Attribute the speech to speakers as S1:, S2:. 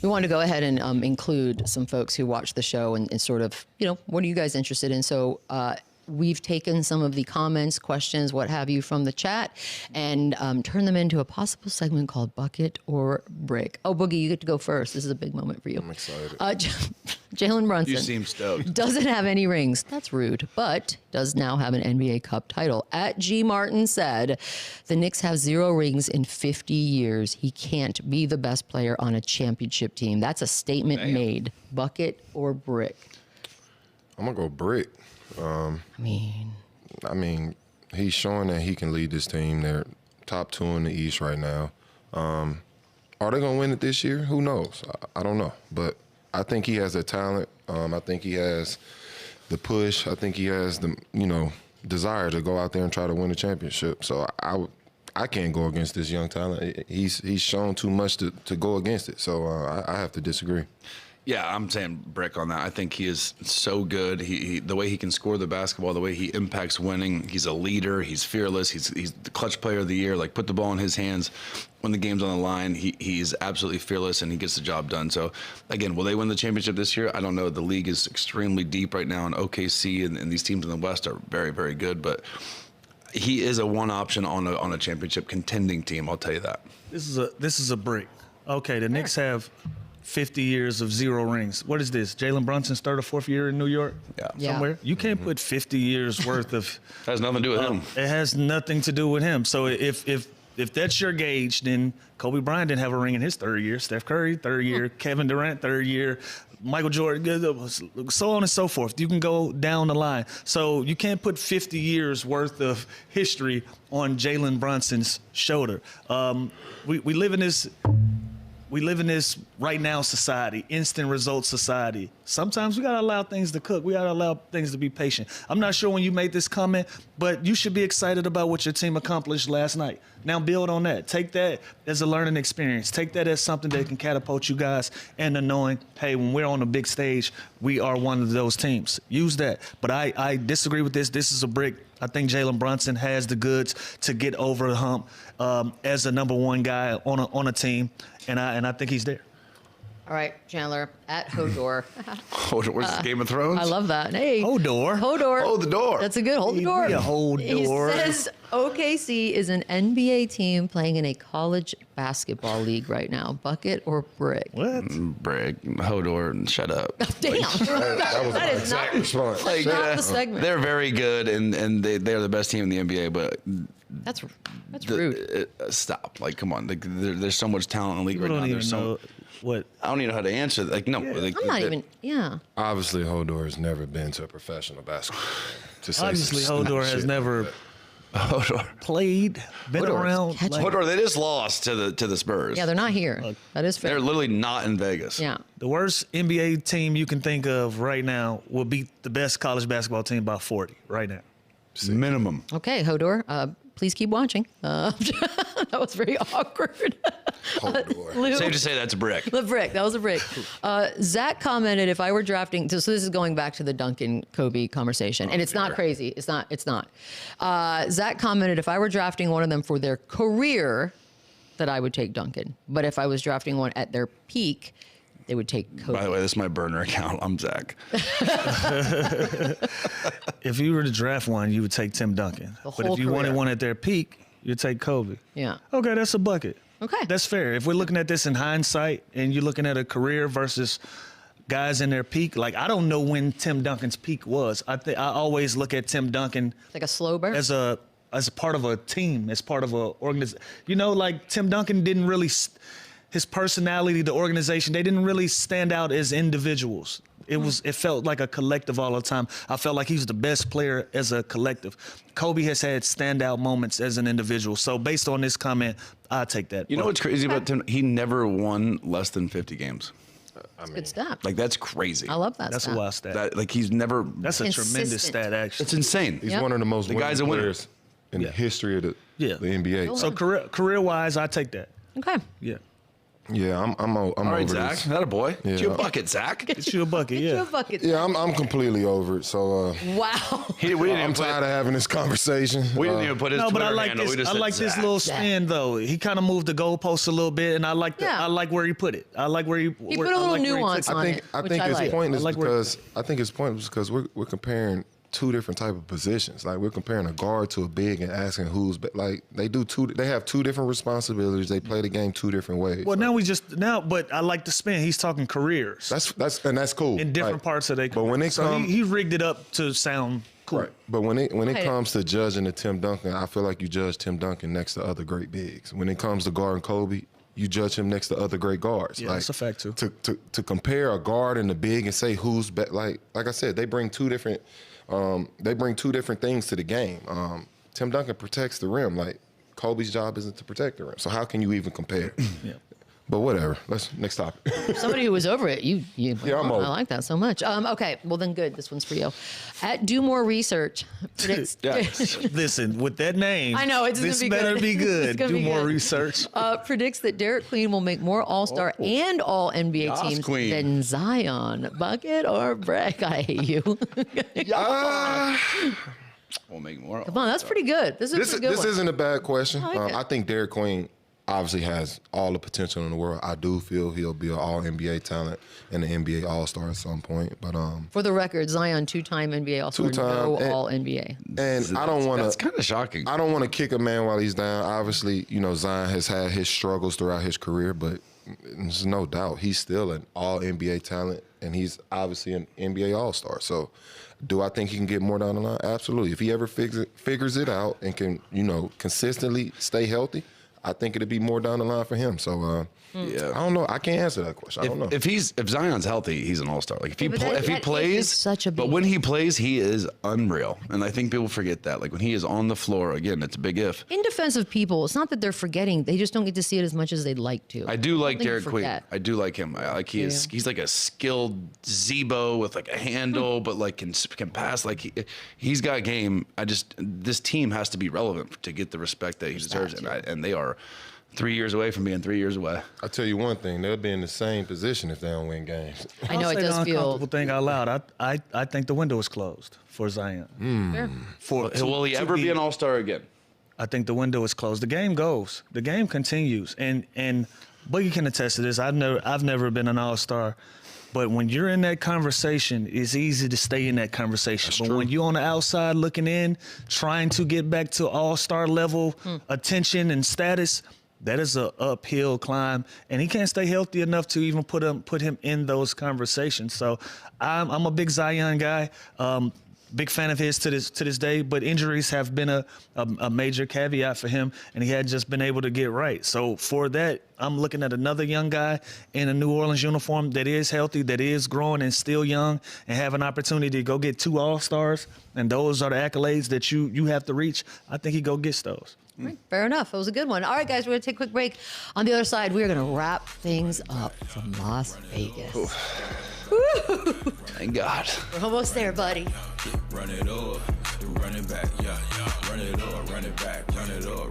S1: We wanted to go ahead and include some folks who watch the show and sort of, what are you guys interested in? So we've taken some of the comments, questions, what have you from the chat and turned them into a possible segment called Bucket or Brick. Oh, Boogie, you get to go first. This is a big moment for you.
S2: I'm excited.
S1: Jalen Brunson.
S3: You seem stoked.
S1: Doesn't have any rings. That's rude, but does now have an NBA Cup title. At GMARTIN said, the Knicks have 0 rings in 50 years. He can't be the best player on a championship team. That's a statement made. Bucket or Brick?
S2: I'm going to go Brick. I mean, he's showing that he can lead this team. They're top 2 in the East right now. Are they going to win it this year? Who knows? I don't know. But I think he has the talent. I think he has the push. I think he has the, desire to go out there and try to win a championship. So I can't go against this young talent. He's shown too much to go against it. So I have to disagree.
S3: Yeah, I'm saying Brick on that. I think he is so good. He the way he can score the basketball, the way he impacts winning. He's a leader. He's fearless. He's the clutch player of the year. Like, put the ball in his hands when the game's on the line. He's absolutely fearless, and he gets the job done. So, again, will they win the championship this year? I don't know. The league is extremely deep right now, and OKC and these teams in the West are very, very good. But he is a one option on a championship contending team. I'll tell you that.
S4: This is a Brick. Okay, the Knicks have 50 years of 0 rings. What is this? Jalen Brunson's 3rd or 4th year in New York?
S3: Yeah.
S4: Somewhere? You can't put 50 years worth of...
S3: That has nothing to do with him.
S4: It has nothing to do with him. So if that's your gauge, then Kobe Bryant didn't have a ring in his 3rd year. Steph Curry, 3rd year. Kevin Durant, 3rd year. Michael Jordan, so on and so forth. You can go down the line. So you can't put 50 years worth of history on Jalen Brunson's shoulder. We live in this... We live in this right now society, instant results society. Sometimes we gotta allow things to cook. We gotta allow things to be patient. I'm not sure when you made this comment, but you should be excited about what your team accomplished last night. Now build on that. Take that as a learning experience. Take that as something that can catapult you guys into knowing, hey, when we're on the big stage, we are one of those teams. Use that. But I disagree with this. This is a Brick. I think Jalen Brunson has the goods to get over the hump as a number 1 guy on a team, and I think he's there.
S1: All right, Chandler, at HODOR.
S3: HODOR, where's Game of Thrones?
S1: I love that. Hey.
S4: HODOR.
S3: Hold the door.
S1: That's a good hold the door. He says OKC is an NBA team playing in a college basketball league right now. Bucket or Brick?
S4: What?
S3: Brick, HODOR, shut up.
S1: Damn.
S2: That was
S1: That
S2: my
S1: is
S2: exact
S1: not-
S2: response.
S1: That's not the segment.
S3: They're very good, and they're the best team in the NBA, but...
S1: That's rude.
S3: Stop. Like, come on. There's so much talent in the league
S4: People
S3: right now.
S4: don't
S3: There's
S4: even know what.
S3: I don't even know how to answer that. Like, no.
S4: Yeah.
S3: Like,
S1: I'm not even, yeah.
S2: Obviously, Hodor has never been to a professional basketball. To say
S4: Obviously,
S2: some
S4: HODOR
S2: shit
S4: has never
S3: HODOR.
S4: played, been
S1: HODOR.
S4: around.
S3: HODOR, they just lost to the Spurs.
S1: Yeah, they're not here. That is fair.
S3: They're literally not in Vegas.
S1: Yeah.
S4: The worst NBA team you can think of right now will beat the best college basketball team by 40 right now.
S3: Minimum.
S1: Okay, Hodor, please keep watching. That was very awkward.
S2: Hodor.
S1: Lou,
S3: Safe to say that's a Brick.
S1: the Brick. That was a Brick. Zach commented, if I were drafting, so this is going back to the Duncan Kobe conversation, and it's not crazy. It's not. Zach commented, if I were drafting one of them for their career, that I would take Duncan. But if I was drafting one at their peak, they would take Kobe.
S3: By the way, this is my burner account. I'm Zach.
S4: If you were to draft one, you would take Tim Duncan.
S1: The
S4: But
S1: whole
S4: if you wanted
S1: career.
S4: one at their peak, you'd take Kobe.
S1: Yeah.
S4: Okay, that's a bucket.
S1: Okay.
S4: That's fair. If we're looking at this in hindsight and you're looking at a career versus guys in their peak, like, I don't know when Tim Duncan's peak was. I always look at Tim Duncan
S1: Like a slow burn?
S4: as a part of a team, as part of a organization. You know, like, Tim Duncan didn't really, his personality, the organization, they didn't really stand out as individuals. It felt like a collective all the time. I felt like he was the best player as a collective. Kobe has had standout moments as an individual. So based on this comment, I'll take that.
S3: You know what's crazy about Tim? He never won less than 50 games.
S1: Good stat.
S3: Like, that's crazy.
S1: I love that
S4: That's
S1: stat.
S4: a wild stat.
S3: He's never.
S4: That's a
S1: Consistent.
S4: tremendous stat, actually.
S3: It's insane.
S2: He's
S1: Yep.
S2: one of the most
S3: The
S2: winning
S3: guy's a winner.
S2: players in the history of the NBA.
S4: So career-wise, I take that.
S1: Okay.
S4: Yeah.
S2: Yeah, I'm
S3: All right,
S2: over
S3: Zach.
S2: this.
S3: That a boy.
S2: Yeah.
S3: Get you a bucket, Zach.
S4: Get you a bucket, yeah.
S1: Your bucket.
S2: Yeah, I'm completely over it. So
S1: Wow.
S3: We didn't
S2: I'm
S3: even put
S2: tired of having this conversation.
S3: We didn't even put his
S4: No, but
S3: Twitter
S4: I like
S3: handle. We
S4: this.
S3: just
S4: I like
S3: said
S4: this
S3: Zach.
S4: little spin though. He kind of moved the goalpost a little bit, and I like
S1: Yeah.
S4: I like where he put it. I like where he.
S1: He put a little nuance on it,
S2: I
S1: which
S2: think
S1: I
S2: his
S1: like.
S2: point is
S4: I like where-
S2: because I think his point was because we're comparing two different type of positions. Like we're comparing a guard to a big and asking who's like they have two different responsibilities. They play the game two different ways.
S4: Well, but I like the spin. He's talking careers
S2: that's cool
S4: in different
S2: Like,
S4: parts of their.
S2: But when it
S4: so
S2: comes,
S4: he rigged it up to sound cool.
S2: right. But when it
S1: Right.
S2: comes to judging the Tim Duncan, I feel like you judge Tim Duncan next to other great bigs. When it comes to guarding Kobe, you judge him next to other great guards.
S4: Yeah, that's a fact too.
S2: To compare a guard and a big and say who's like I said, they bring two different things to the game. Tim Duncan protects the rim. Like Kobe's job isn't to protect the rim. So how can you even compare?
S4: Yeah.
S2: But whatever. Next topic.
S1: Somebody who was over it. You
S2: I'm over
S1: I like that so much. Okay, well then good. This one's for you. At Do More Research predicts.
S3: Yes.
S4: Listen, with that name,
S1: I know, it's gonna
S4: this
S1: be
S4: better
S1: good.
S4: be
S1: It's
S4: good.
S1: gonna
S4: Do
S1: be
S4: more
S1: good.
S4: research.
S1: Predicts that Derik Queen will make more All-Star and All NBA
S3: Yas,
S1: teams
S3: Queen.
S1: than Zion. Bucket or Breck? I hate you.
S3: We'll make more.
S1: Come on, that's pretty good. This is a pretty good
S2: This
S1: one.
S2: isn't a bad question.
S1: I like it.
S2: I think Derek Queen obviously has all the potential in the world. I do feel he'll be an All NBA talent and an NBA All Star at some point. But
S1: For the record, Zion two-time NBA All-Star,
S2: Two-time,
S1: no
S2: and-
S1: All NBA.
S2: and I don't want
S3: That's
S2: to.
S3: kind of shocking.
S2: I don't want to kick a man while he's down. Obviously, Zion has had his struggles throughout his career, but there's no doubt he's still an All NBA talent, and he's obviously an NBA All Star. So, do I think he can get more down the line? Absolutely. If he ever figures it out and can, consistently stay healthy, I think it'd be more down the line for him. So,
S3: Yeah.
S2: I don't know. I can't answer that question. I don't know.
S3: If Zion's healthy, he's an all-star. Like if he
S1: but that age
S3: plays,
S1: is such a
S3: but
S1: big
S3: when he plays, he is unreal. And I think people forget that. Like when he is on the floor, again, it's a big if.
S1: In defense of people, it's not that they're forgetting; they just don't get to see it as much as they'd like to.
S3: I do like
S1: think you
S3: Derek Queen.
S1: forget.
S3: I do like him. I like he's like a skilled Zebo with like a handle, but like can pass. Like he's got game. This team has to be relevant to get the respect that he deserves, and they are 3 years away from being 3 years away.
S2: I'll tell you one thing. They'll be in the same position if they don't win games.
S1: I know
S4: I'll
S1: it
S4: say
S1: does
S4: the
S1: feel.
S4: uncomfortable thing out loud. I think the window is closed for Zion.
S1: Fair.
S3: Will he ever be an all-star again?
S4: I think the window is closed. The game goes. The game continues. And Boogie can attest to this. I've never been an all-star. But when you're in that conversation, it's easy to stay in that conversation. But when you're on the outside looking in, trying to get back to all-star level attention and status, that is an uphill climb, and he can't stay healthy enough to even put him in those conversations. So I'm a big Zion guy. Big fan of his to this day, but injuries have been a major caveat for him, and he had just been able to get right. So for that, I'm looking at another young guy in a New Orleans uniform that is healthy, that is growing and still young, and have an opportunity to go get 2 All-Stars, and those are the accolades that you have to reach. I think he go gets those.
S1: Right, fair enough. It was a good one. All right, guys, we're going to take a quick break. On the other side, we're going to wrap things up from Las Vegas.
S3: Thank God.
S1: We're almost there, buddy.
S5: Run it over, run it back, yeah. Run it over, run it back, run it over.